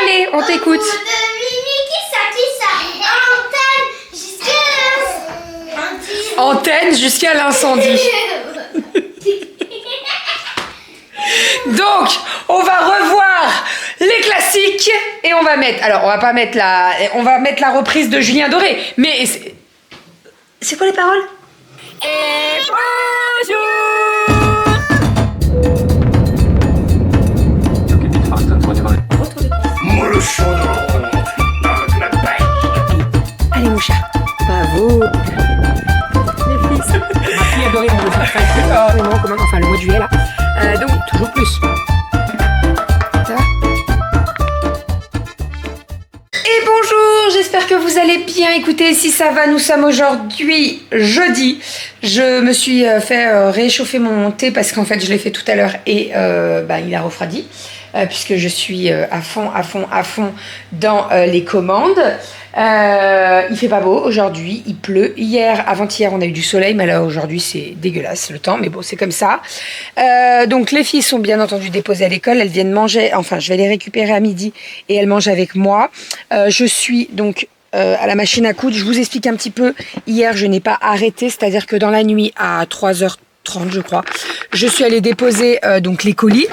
Allez, on t'écoute. Antenne jusqu'à l'incendie. Donc, on va revoir les classiques et on va mettre. Alors, on va mettre la reprise de Julien Doré. Mais c'est quoi les paroles? Et bonjour. Allez, mon chat. Bravo. Ma fille adorait mon enfin, le mois de juillet là. Donc, toujours plus. Ça va? Et bonjour, j'espère que vous allez bien. Écoutez, si ça va, nous sommes aujourd'hui jeudi. Je me suis fait réchauffer mon thé parce qu'en fait, je l'ai fait tout à l'heure et il a refroidi. Puisque je suis à fond dans les commandes. Il fait pas beau aujourd'hui, il pleut. Avant-hier, on a eu du soleil, mais là aujourd'hui c'est dégueulasse le temps, mais bon, c'est comme ça. Donc les filles sont bien entendu déposées à l'école, elles viennent manger, enfin je vais les récupérer à midi et elles mangent avec moi. Je suis donc à la machine à coudre, je vous explique un petit peu. Hier, je n'ai pas arrêté, c'est-à-dire que dans la nuit à 3h30 je crois, je suis allée déposer donc les colis,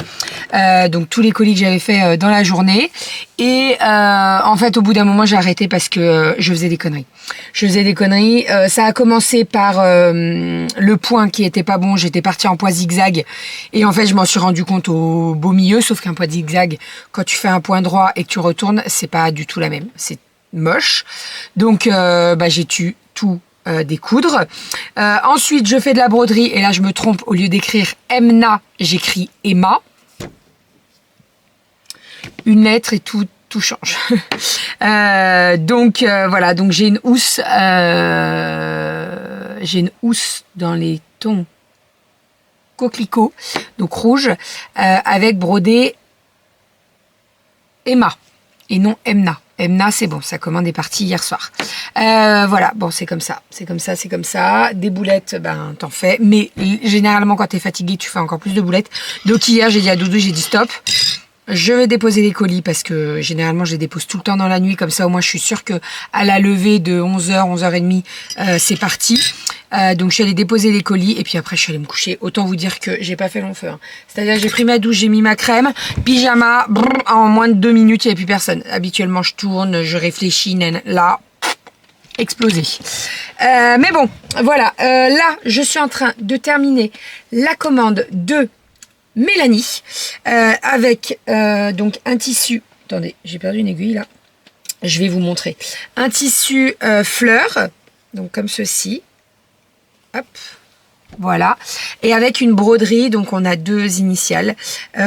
donc tous les colis que j'avais fait dans la journée et en fait au bout d'un moment j'ai arrêté parce que je faisais des conneries. Ça a commencé par le point qui était pas bon, j'étais partie en poids zigzag et en fait je m'en suis rendu compte au beau milieu, sauf qu'un poids zigzag quand tu fais un point droit et que tu retournes c'est pas du tout la même, c'est moche, donc j'ai dû tout découdre. Ensuite, je fais de la broderie et là, je me trompe. Au lieu d'écrire Emna, j'écris Emma. Une lettre et tout change. Voilà. Donc, j'ai une housse. Dans les tons coquelicot, donc rouge, avec brodé Emma et non Emna. Emna, c'est bon, sa commande est partie hier soir. Voilà, bon, c'est comme ça. Des boulettes, t'en fais. Mais généralement, quand t'es fatigué, tu fais encore plus de boulettes. Donc hier, j'ai dit à Doudou, j'ai dit stop. Je vais déposer les colis parce que généralement, je les dépose tout le temps dans la nuit. Comme ça, au moins, je suis sûre que à la levée de 11h, 11h30, c'est parti. Donc, je suis allée déposer les colis et puis après, je suis allée me coucher. Autant vous dire que j'ai pas fait long feu. Hein. C'est-à-dire, j'ai pris ma douche, j'ai mis ma crème, pyjama, en moins de 2 minutes, il n'y avait plus personne. Habituellement, je tourne, je réfléchis, là, explosé. Mais bon, voilà. Là, je suis en train de terminer la commande de Mélanie avec donc un tissu. Attendez, j'ai perdu une aiguille là. Je vais vous montrer. Un tissu fleur, donc comme ceci. Hop, voilà. Et avec une broderie, donc on a 2 initiales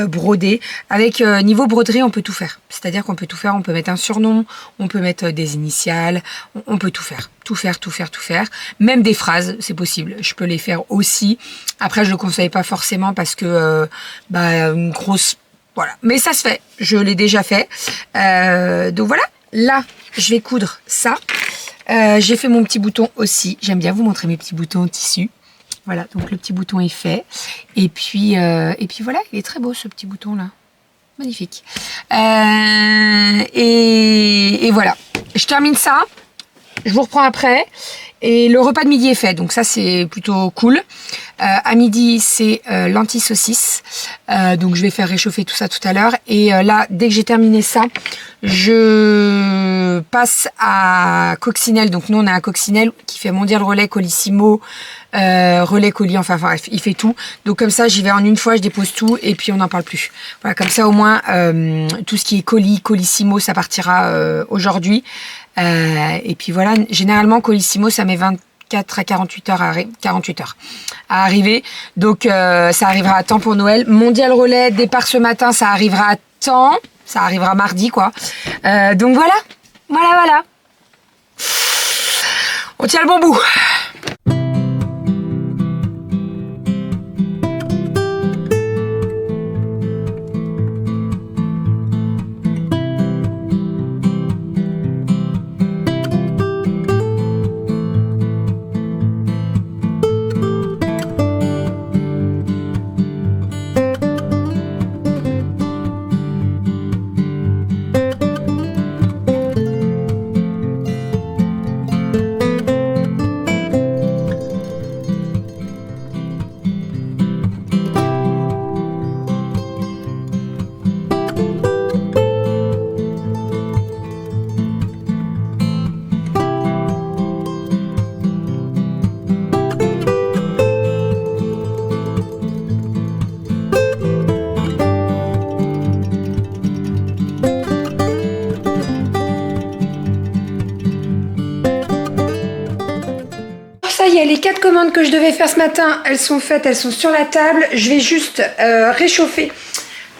brodées. Avec niveau broderie, on peut tout faire. C'est-à-dire qu'on peut tout faire. On peut mettre un surnom, on peut mettre des initiales, on peut tout faire. Tout faire. Même des phrases, c'est possible. Je peux les faire aussi. Après, je le conseille pas forcément parce que une grosse... Voilà. Mais ça se fait. Je l'ai déjà fait. Donc voilà. Là, je vais coudre ça. J'ai fait mon petit bouton aussi. J'aime bien vous montrer mes petits boutons en tissu. Voilà, donc le petit bouton est fait. Et puis voilà, il est très beau ce petit bouton là. Magnifique. Et voilà. Je termine ça. Je vous reprends après. Et le repas de midi est fait, donc ça c'est plutôt cool. À midi c'est lentilles saucisses, donc je vais faire réchauffer tout ça tout à l'heure. Et là, dès que j'ai terminé ça, je passe à Coccinelle. Donc nous on a un Coccinelle qui fait Mondial Relais, Colissimo, Relais Colis, enfin bref, il fait tout. Donc comme ça j'y vais en une fois, je dépose tout et puis on n'en parle plus. Voilà, comme ça au moins tout ce qui est colis, Colissimo, ça partira aujourd'hui. Et puis voilà, généralement Colissimo ça met 24 à 48 heures à arriver, donc ça arrivera à temps pour Noël. Mondial Relais, départ ce matin, ça arrivera à temps, ça arrivera mardi quoi. Donc voilà, on tient le bon bout. 4 commandes que je devais faire ce matin, elles sont faites, elles sont sur la table. Je vais juste réchauffer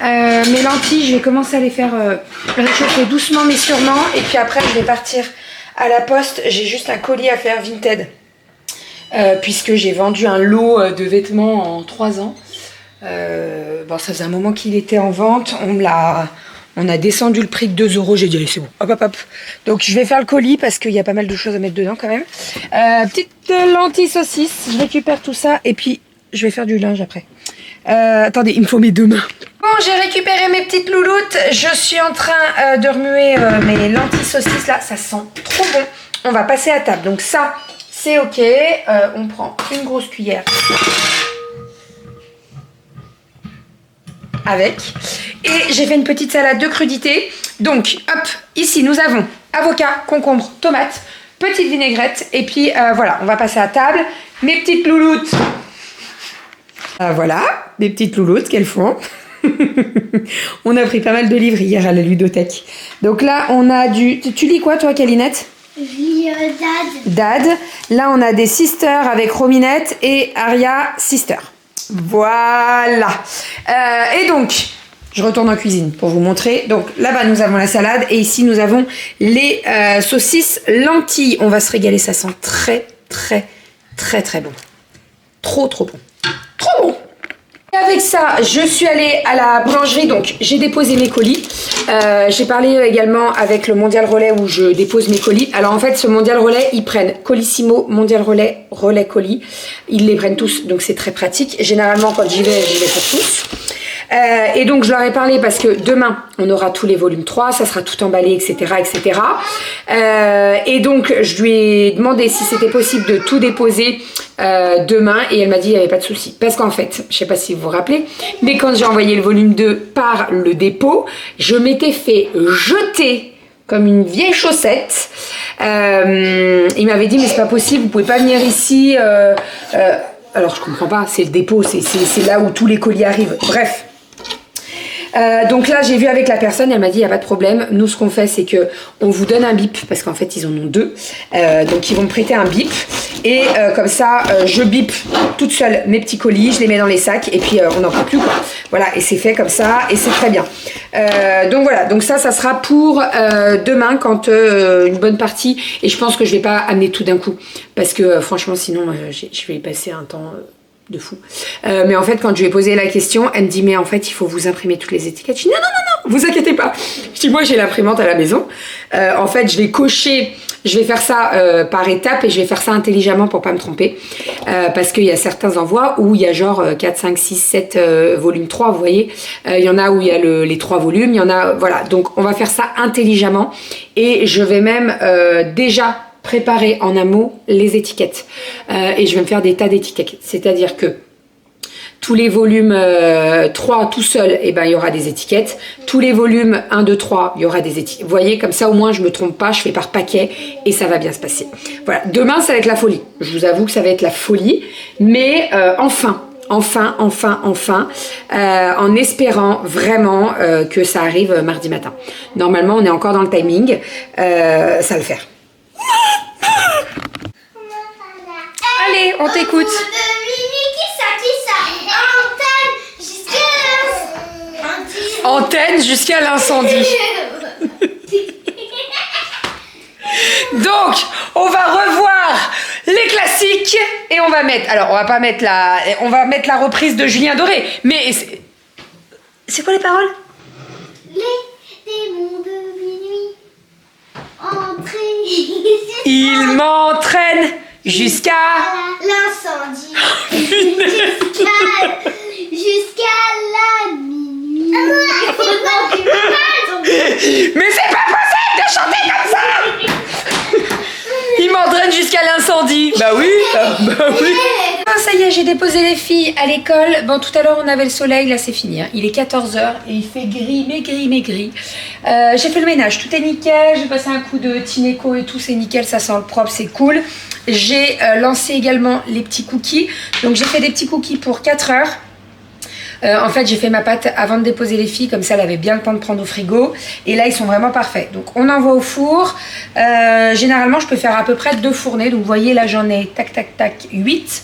mes lentilles. Je vais commencer à les faire réchauffer doucement mais sûrement. Et puis après, je vais partir à la poste. J'ai juste un colis à faire Vinted. Puisque j'ai vendu un lot de vêtements en 3 ans. Bon, ça faisait un moment qu'il était en vente. On a descendu le prix de 2 €. J'ai dit, allez, c'est bon. Hop, hop, hop. Donc, je vais faire le colis parce qu'il y a pas mal de choses à mettre dedans quand même. Petite lentille saucisse. Je récupère tout ça. Et puis, je vais faire du linge après. Attendez, il me faut mes 2 mains. Bon, j'ai récupéré mes petites louloutes. Je suis en train de remuer mes lentilles saucisses. Là, ça sent trop bon. On va passer à table. Donc, ça, c'est OK. On prend une grosse cuillère. Avec. Et j'ai fait une petite salade de crudités. Donc, hop, ici, nous avons avocat, concombre, tomate, petite vinaigrette. Et puis, voilà, on va passer à table. Mes petites louloutes. Voilà, mes petites louloutes qu'elles font. On a pris pas mal de livres hier à la ludothèque. Donc là, on a du... Tu lis quoi, toi, Calinette? Dad. Là, on a des sisters avec Rominette et Aria Sister. Voilà. Et donc, je retourne en cuisine pour vous montrer. Donc là-bas, nous avons la salade et ici, nous avons les saucisses lentilles. On va se régaler. Ça sent très, très, très, très bon. Trop, trop bon. Trop bon. Et avec ça, je suis allée à la boulangerie. Donc, j'ai déposé mes colis. J'ai parlé également avec le Mondial Relais où je dépose mes colis. Alors en fait, ce Mondial Relais, ils prennent Colissimo, Mondial Relais, Relais Colis. Ils les prennent tous, donc c'est très pratique. Généralement, quand j'y vais pour tous. Et donc je leur ai parlé parce que demain on aura tous les volumes 3, ça sera tout emballé, etc. etc. Et donc je lui ai demandé si c'était possible de tout déposer demain et elle m'a dit il n'y avait pas de souci. Parce qu'en fait, je sais pas si vous vous rappelez, mais quand j'ai envoyé le volume 2 par le dépôt, je m'étais fait jeter comme une vieille chaussette. Il m'avait dit mais c'est pas possible, vous pouvez pas venir ici. Alors je comprends pas, c'est le dépôt, c'est là où tous les colis arrivent. Bref. Donc là j'ai vu avec la personne, elle m'a dit il n'y a pas de problème, nous ce qu'on fait c'est que on vous donne un bip parce qu'en fait ils en ont 2, donc ils vont me prêter un bip et comme ça je bip toute seule mes petits colis, je les mets dans les sacs et puis on n'en peut plus quoi. Voilà, et c'est fait comme ça et c'est très bien. Donc voilà, donc ça sera pour demain quand une bonne partie, et je pense que je vais pas amener tout d'un coup parce que franchement sinon je vais y passer un temps de fou. Mais en fait, quand je lui ai posé la question, elle me dit mais en fait, il faut vous imprimer toutes les étiquettes. Je dis non, vous inquiétez pas. Je dis moi, j'ai l'imprimante à la maison. En fait, je vais cocher, je vais faire ça par étapes et je vais faire ça intelligemment pour pas me tromper. Parce qu'il y a certains envois où il y a genre 4, 5, 6, 7 volume 3, vous voyez. Il y en a où il y a les 3 volumes, il y en a, voilà. Donc, on va faire ça intelligemment et je vais même déjà préparer en amont les étiquettes et je vais me faire des tas d'étiquettes, c'est-à-dire que tous les volumes 3 tout seul, et ben il y aura des étiquettes, tous les volumes 1, 2, 3 il y aura des étiquettes, vous voyez, comme ça au moins je me trompe pas, je fais par paquet et ça va bien se passer. Voilà, demain ça va être la folie, je vous avoue que ça va être la folie, mais enfin, en espérant vraiment que ça arrive mardi matin. Normalement on est encore dans le timing, ça va le faire. Allez, on t'écoute. Antenne jusqu'à l'incendie. Donc, on va revoir les classiques et on va mettre. Alors, on va pas mettre on va mettre la reprise de Julien Doré. Mais c'est quoi les paroles? Les démons de minuit entrés. Il m'entraîne jusqu'à l'incendie. Jusqu'à la minuit. Mais c'est pas possible de chanter comme ça. Il m'entraîne jusqu'à l'incendie. Bah oui, bah oui. Ah, ça y est, j'ai déposé les filles à l'école. Bon, tout à l'heure, on avait le soleil. Là, c'est fini. Hein. Il est 14 h et il fait gris, mais gris, mais gris. J'ai fait le ménage. Tout est nickel. J'ai passé un coup de Tineco et tout. C'est nickel. Ça sent le propre. C'est cool. J'ai lancé également les petits cookies. Donc, j'ai fait des petits cookies pour 4 heures. En fait, j'ai fait ma pâte avant de déposer les filles, comme ça, elle avait bien le temps de prendre au frigo. Et là, ils sont vraiment parfaits. Donc, on envoie au four. Généralement, je peux faire à peu près 2 fournées. Donc, vous voyez, là, j'en ai tac, tac, tac, 8.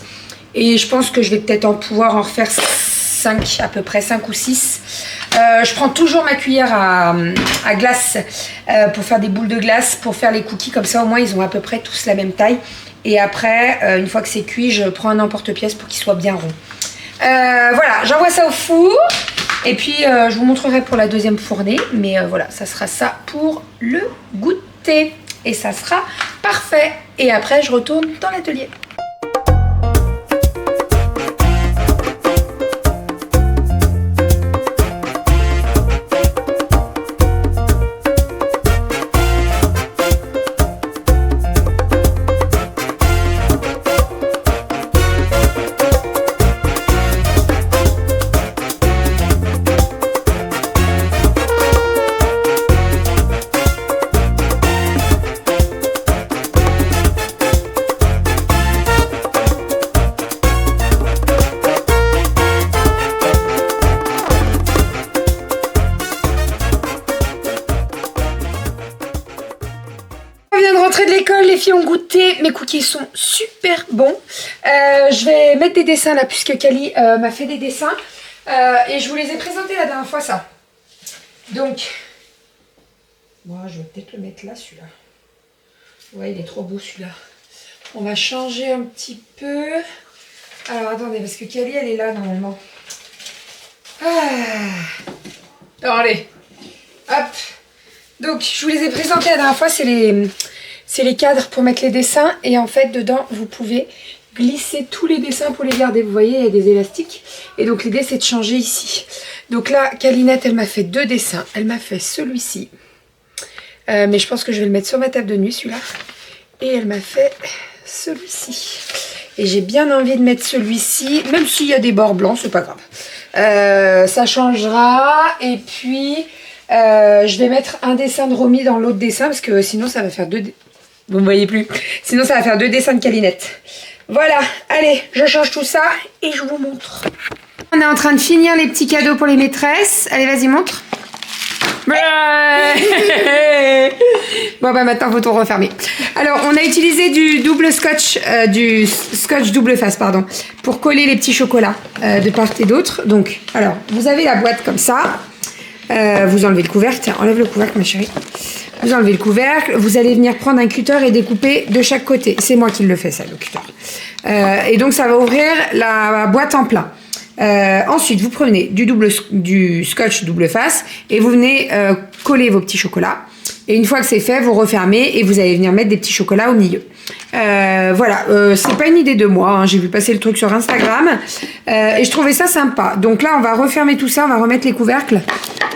Et je pense que je vais peut-être pouvoir en refaire 5, à peu près 5 ou 6. Je prends toujours ma cuillère à glace pour faire des boules de glace, pour faire les cookies. Comme ça, au moins, ils ont à peu près tous la même taille. Et après, une fois que c'est cuit, je prends un emporte-pièce pour qu'il soit bien rond. Voilà, j'envoie ça au four. Et puis, je vous montrerai pour la deuxième fournée. Mais voilà, ça sera ça pour le goûter. Et ça sera parfait. Et après, je retourne dans l'atelier. De l'école, les filles ont goûté, mes cookies sont super bons. Je vais mettre des dessins là puisque Kali m'a fait des dessins et je vous les ai présentés la dernière fois ça. Donc, moi je vais peut-être le mettre là celui-là. Ouais, il est trop beau celui-là. On va changer un petit peu. Alors attendez, parce que Kali elle est là normalement. Alors allez, hop. Donc je vous les ai présentés la dernière fois, c'est les cadres pour mettre les dessins. Et en fait, dedans, vous pouvez glisser tous les dessins pour les garder. Vous voyez, il y a des élastiques. Et donc, l'idée, c'est de changer ici. Donc là, Kalinette, elle m'a fait 2 dessins. Elle m'a fait celui-ci. Mais je pense que je vais le mettre sur ma table de nuit, celui-là. Et elle m'a fait celui-ci. Et j'ai bien envie de mettre celui-ci. Même s'il y a des bords blancs, c'est pas grave. Ça changera. Et puis, je vais mettre un dessin de Romy dans l'autre dessin. Parce que sinon, ça va faire 2... Vous ne voyez plus. Sinon, ça va faire 2 dessins de Kalinette. Voilà. Allez, je change tout ça et je vous montre. On est en train de finir les petits cadeaux pour les maîtresses. Allez, vas-y, montre. Bon, bah maintenant, faut tout refermer. Alors, on a utilisé du double scotch, du scotch double face, pardon, pour coller les petits chocolats de part et d'autre. Donc, alors, vous avez la boîte comme ça. Vous enlevez le couvercle. Tiens, enlève le couvercle, ma chérie. Vous enlevez le couvercle, vous allez venir prendre un cutter et découper de chaque côté. C'est moi qui le fais, ça, le cutter. Et donc, ça va ouvrir la boîte en plein. Ensuite, vous prenez du scotch double face et vous venez coller vos petits chocolats. Et une fois que c'est fait, vous refermez et vous allez venir mettre des petits chocolats au milieu. Voilà, c'est pas une idée de moi, hein. J'ai vu passer le truc sur Instagram et je trouvais ça sympa. Donc là, on va refermer tout ça, on va remettre les couvercles.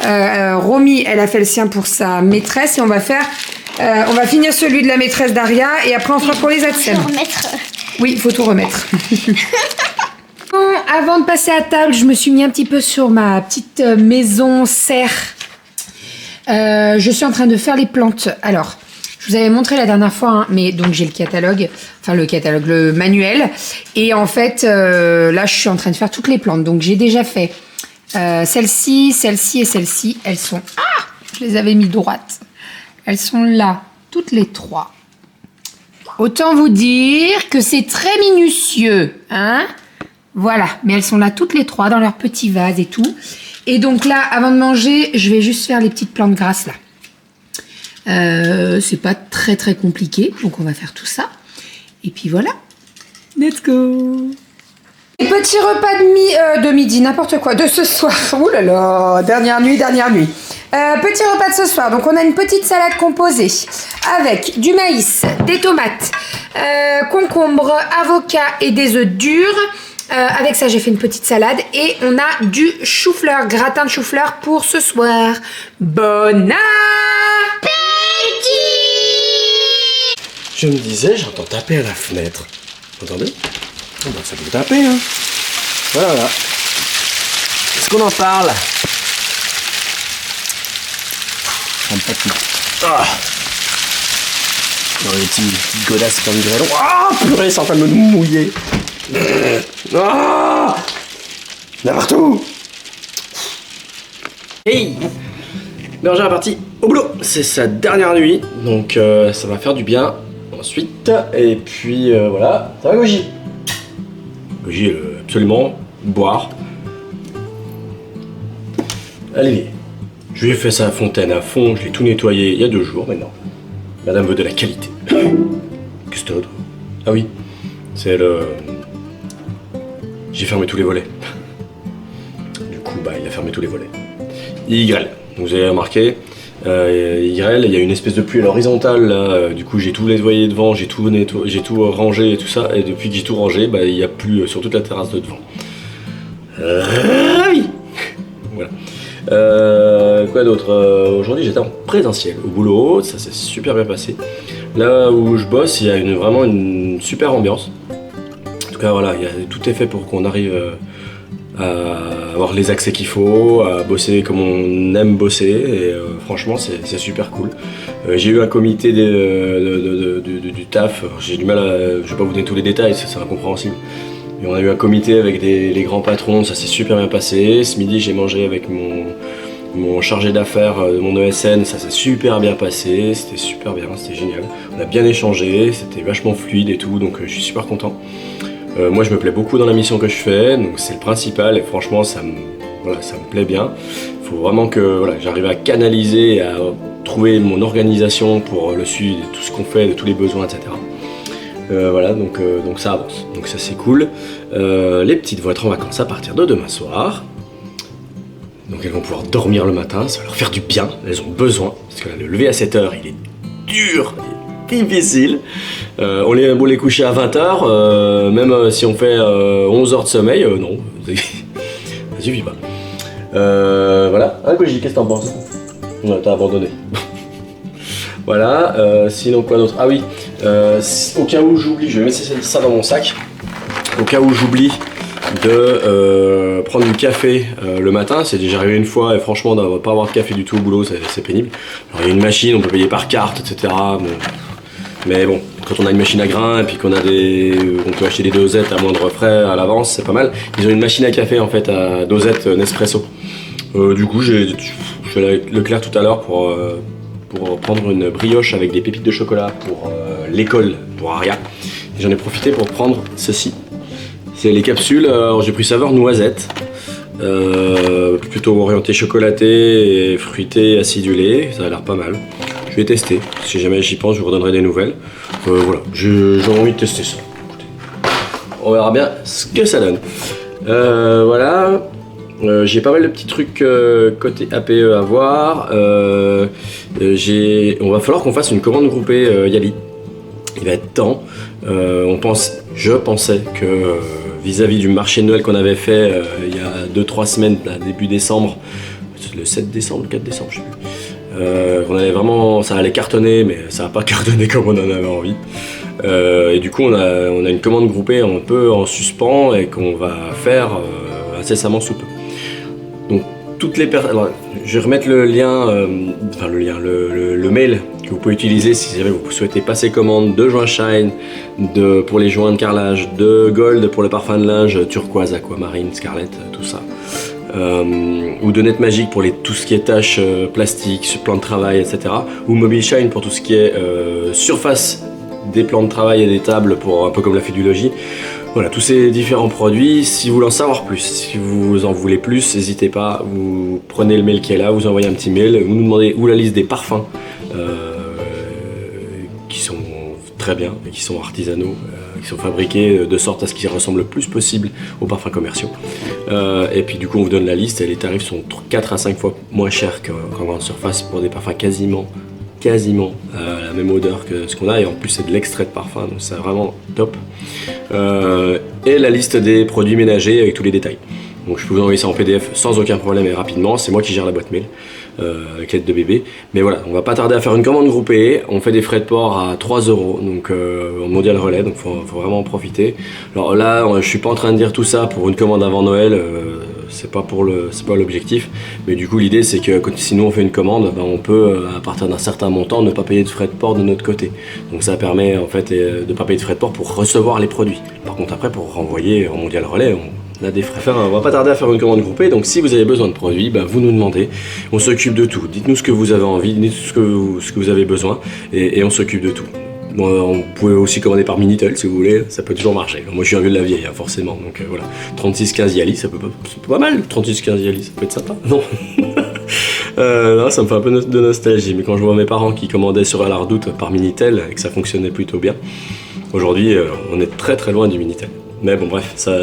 Romy, elle a fait le sien pour sa maîtresse et on va finir celui de la maîtresse d'Aria et après on fera pour les Adsem. Oui, il faut tout remettre. Bon, avant de passer à table, je me suis mis un petit peu sur ma petite maison serre. Je suis en train de faire les plantes. Alors, je vous avais montré la dernière fois, hein, mais donc j'ai le catalogue, le manuel. Et en fait, là, je suis en train de faire toutes les plantes. Donc, j'ai déjà fait celle-ci, celle-ci et celle-ci. Elles sont... Ah, je les avais mis droites. Elles sont là, toutes les 3. Autant vous dire que c'est très minutieux, hein. Voilà, mais elles sont là toutes les 3 dans leur petit vase et tout. Et donc là, avant de manger, je vais juste faire les petites plantes grasses là. C'est pas très très compliqué, donc on va faire tout ça. Et puis voilà, let's go. Petit repas de midi, n'importe quoi, de ce soir. Ouh là là, dernière nuit. Petit repas de ce soir, donc on a une petite salade composée avec du maïs, des tomates, concombre, avocat et des œufs durs. Avec ça, j'ai fait une petite salade et on a du chou-fleur, gratin de chou-fleur pour ce soir. Bon appétit! Je me disais, j'entends taper à la fenêtre. Vous entendez? Oh ben, ça peut taper, hein. Voilà. Est-ce qu'on en parle? Un petit. Ah! Dans les petites godasses comme grêlon. Ah! Purée, c'est en train de me mouiller. Ah! Il y en a partout! Hey, Berger est parti au boulot. C'est sa dernière nuit, donc ça va faire du bien ensuite. Et puis voilà, ça va Goji? Goji, absolument boire. Allez, je lui ai fait sa fontaine à fond, je l'ai tout nettoyé il y a 2 jours maintenant. Madame veut de la qualité. Qu'est-ce que d'autre? Ah oui, c'est le... J'ai fermé tous les volets. Du coup, bah, il a fermé tous les volets. Il grêle. Donc, vous avez remarqué, il grêle, il y a une espèce de pluie à l'horizontale là. Du coup, j'ai tout nettoyé devant, j'ai tout rangé et tout ça. Et depuis que j'ai tout rangé, bah, il n'y a plus sur toute la terrasse de devant. Ravi. Voilà. Quoi d'autre? Aujourd'hui, j'étais en présentiel au boulot, ça s'est super bien passé. Là où je bosse, il y a vraiment une super ambiance. En tout cas, voilà, tout est fait pour qu'on arrive à avoir les accès qu'il faut, à bosser comme on aime bosser. Et franchement, c'est super cool. J'ai eu un comité du taf. J'ai du mal je vais pas vous donner tous les détails, c'est incompréhensible. Mais on a eu un comité avec les grands patrons, ça s'est super bien passé. Ce midi, j'ai mangé avec mon chargé d'affaires de mon ESN, ça s'est super bien passé, c'était super bien, c'était génial. On a bien échangé, c'était vachement fluide et tout, donc je suis super content. Moi, je me plais beaucoup dans la mission que je fais, donc c'est le principal et franchement, ça me plaît bien. Il faut vraiment que j'arrive à canaliser et à trouver mon organisation pour le suivi de tout ce qu'on fait, de tous les besoins, etc. Voilà, donc ça avance, donc ça c'est cool. Les petites vont être en vacances à partir de demain soir. Donc elles vont pouvoir dormir le matin, ça va leur faire du bien, elles ont besoin. Parce que là, le lever à 7h, il est dur, il est difficile. On les beau les coucher à 20h, même si on fait 11 heures de sommeil, non, ça suffit pas. Voilà, hein Koji, qu'est-ce que t'en penses? Non, t'as abandonné. Voilà, sinon quoi d'autre? Ah oui, au cas où j'oublie, je vais mettre ça dans mon sac. Au cas où j'oublie de prendre du café le matin, c'est déjà arrivé une fois et franchement de ne pas avoir de café du tout au boulot, c'est pénible. Alors il y a une machine, on peut payer par carte, etc. Bon. Mais bon, quand on a une machine à grains et puis qu'on peut acheter des dosettes à moindre frais à l'avance, c'est pas mal. Ils ont une machine à café en fait à dosette Nespresso. Du coup, je suis allé avec Leclerc tout à l'heure pour prendre une brioche avec des pépites de chocolat pour l'école, pour Aria. Et j'en ai profité pour prendre ceci. C'est les capsules, alors j'ai pris saveur noisette, plutôt orienté chocolaté et fruité acidulé, ça a l'air pas mal. Je vais tester, si jamais j'y pense je vous redonnerai des nouvelles. Voilà, j'ai envie de tester ça. Écoutez, on verra bien ce que ça donne. Voilà, j'ai pas mal de petits trucs côté APE à voir. On va falloir qu'on fasse une commande groupée Yali. Il va être temps. Je pensais que vis-à-vis du marché de Noël qu'on avait fait il y a 2-3 semaines, là, début décembre, le 7 décembre, le 4 décembre, je sais plus, on allait vraiment, ça allait cartonner, mais ça n'a pas cartonné comme on en avait envie. Et du coup, on a une commande groupée un peu en suspens et qu'on va faire incessamment sous peu. Donc, toutes les personnes. Alors, je vais remettre le lien, le mail que vous pouvez utiliser si jamais vous souhaitez passer commande de joints Shine, pour les joints de carrelage, de Gold pour le parfum de linge, turquoise, aquamarine, scarlett, tout ça. Ou de Net Magic pour tout ce qui est tâches plastiques, plans de travail, etc. Ou Mobile Shine pour tout ce qui est surface des plans de travail et des tables, pour un peu comme la Fédulogie. Voilà, tous ces différents produits. Si vous voulez en savoir plus, si vous en voulez plus, n'hésitez pas, vous prenez le mail qui est là, vous envoyez un petit mail, vous nous demandez où la liste des parfums qui sont très bien et qui sont artisanaux, qui sont fabriqués de sorte à ce qu'ils ressemblent le plus possible aux parfums commerciaux. Et puis du coup on vous donne la liste et les tarifs sont 4 à 5 fois moins chers qu'en grande surface pour des parfums quasiment la même odeur que ce qu'on a, et en plus c'est de l'extrait de parfum, donc c'est vraiment top. Et la liste des produits ménagers avec tous les détails. Donc je peux vous envoyer ça en PDF sans aucun problème et rapidement, c'est moi qui gère la boîte mail avec l'aide de bébé. Mais voilà, on va pas tarder à faire une commande groupée, on fait des frais de port à 3 €, donc en mondial relais, donc faut vraiment en profiter. Alors là, je suis pas en train de dire tout ça pour une commande avant Noël, c'est pas l'objectif, mais du coup l'idée c'est que si nous on fait une commande, on peut à partir d'un certain montant ne pas payer de frais de port de notre côté. Donc ça permet en fait de pas payer de frais de port pour recevoir les produits. Par contre après pour renvoyer en mondial relais, On a des frais. Enfin, on va pas tarder à faire une commande groupée, donc si vous avez besoin de produits, bah, vous nous demandez. On s'occupe de tout. Dites-nous ce que vous avez envie, dites-nous ce que vous avez besoin, et on s'occupe de tout. Bon, on pouvait aussi commander par Minitel si vous voulez, ça peut toujours marcher. Moi je suis un vieux de la vieille, hein, forcément, donc voilà. 3615 Yali, c'est pas mal, 3615 Yali, ça peut être sympa, non? Non, ça me fait un peu de nostalgie, mais quand je vois mes parents qui commandaient sur la Redoute par Minitel et que ça fonctionnait plutôt bien, aujourd'hui on est très très loin du Minitel. Mais bon bref, ça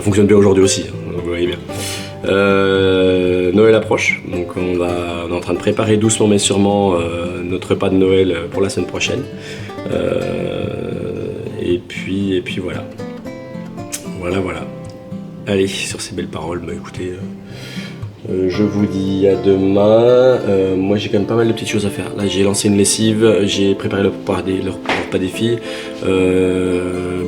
fonctionne bien aujourd'hui aussi, hein, vous voyez bien. Noël approche, donc on est en train de préparer doucement mais sûrement notre repas de Noël pour la semaine prochaine. Et puis voilà. Voilà. Allez, sur ces belles paroles, bah écoutez, je vous dis à demain. Moi j'ai quand même pas mal de petites choses à faire. Là j'ai lancé une lessive, j'ai préparé le repas des filles.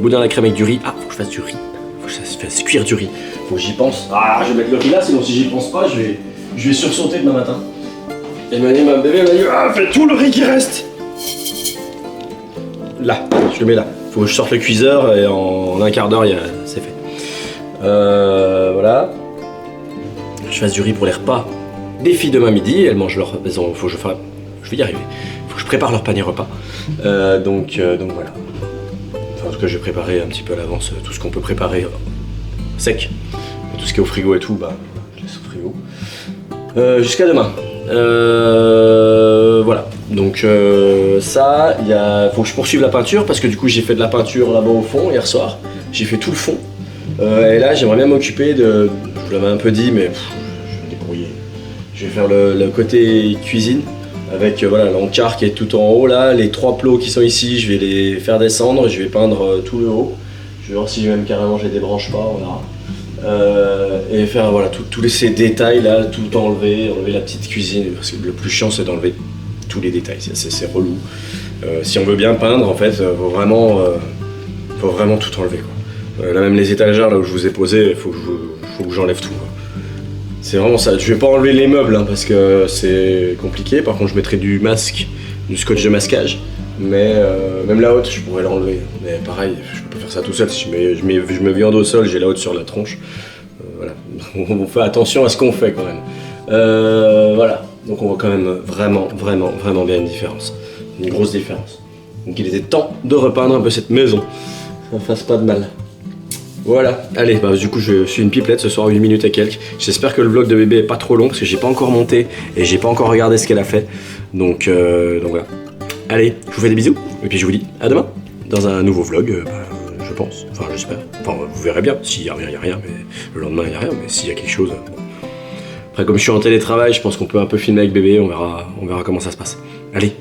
Boudin à la crème avec du riz. Ah, faut que je fasse du riz. Faut que je fasse cuire du riz. Faut que j'y pense. Ah, je vais mettre le riz là, sinon si j'y pense pas, je vais sursauter demain matin. Et ma bébé elle m'a dit, ah, fais tout le riz qui reste. Là, je le mets là. Faut que je sorte le cuiseur et en un quart d'heure, c'est fait. Voilà. Je fasse du riz pour les repas des filles demain midi. Elles mangent leur... Faut que je vais y arriver. Faut que je prépare leur panier repas. Donc voilà. Enfin, en tout cas, j'ai préparé un petit peu à l'avance tout ce qu'on peut préparer sec. Et tout ce qui est au frigo et tout, bah, je laisse au frigo. Jusqu'à demain. Voilà. Donc ça, faut que je poursuive la peinture parce que du coup j'ai fait de la peinture là-bas au fond hier soir. J'ai fait tout le fond. Et là j'aimerais bien m'occuper de... Je vous l'avais un peu dit mais je vais me débrouiller. Je vais faire le côté cuisine avec voilà, l'encart qui est tout en haut là. Les 3 plots qui sont ici, je vais les faire descendre. Je vais peindre tout le haut. Je vais voir si même carrément j'ai des branches pas, on verra. Et faire voilà, tous ces détails là, tout enlever la petite cuisine. Parce que le plus chiant c'est d'enlever tous les détails, c'est relou. Si on veut bien peindre, en fait, faut vraiment tout enlever, quoi. Là même les étagères là où je vous ai posé, faut que j'enlève tout, quoi. C'est vraiment ça. Je vais pas enlever les meubles hein, parce que c'est compliqué. Par contre, je mettrai du scotch de masquage. Mais même la haute, je pourrais l'enlever. Mais pareil, je peux faire ça tout seul. Si je me viande au sol, j'ai la haute sur la tronche. Voilà. On fait attention à ce qu'on fait quand même. Voilà. Donc on voit quand même vraiment bien une différence. Une grosse différence. Donc il était temps de repeindre un peu cette maison. Ça ne fasse pas de mal. Voilà, allez, bah du coup je suis une pipelette ce soir, 8 minutes et quelques. J'espère que le vlog de bébé est pas trop long parce que j'ai pas encore monté et j'ai pas encore regardé ce qu'elle a fait. Donc voilà. Allez, je vous fais des bisous et puis je vous dis à demain dans un nouveau vlog, je pense. Enfin j'espère. Enfin vous verrez bien. S'il y a rien, il y a rien. Mais le lendemain il y a rien. Mais s'il y a quelque chose... Après comme je suis en télétravail, je pense qu'on peut un peu filmer avec bébé, on verra comment ça se passe. Allez,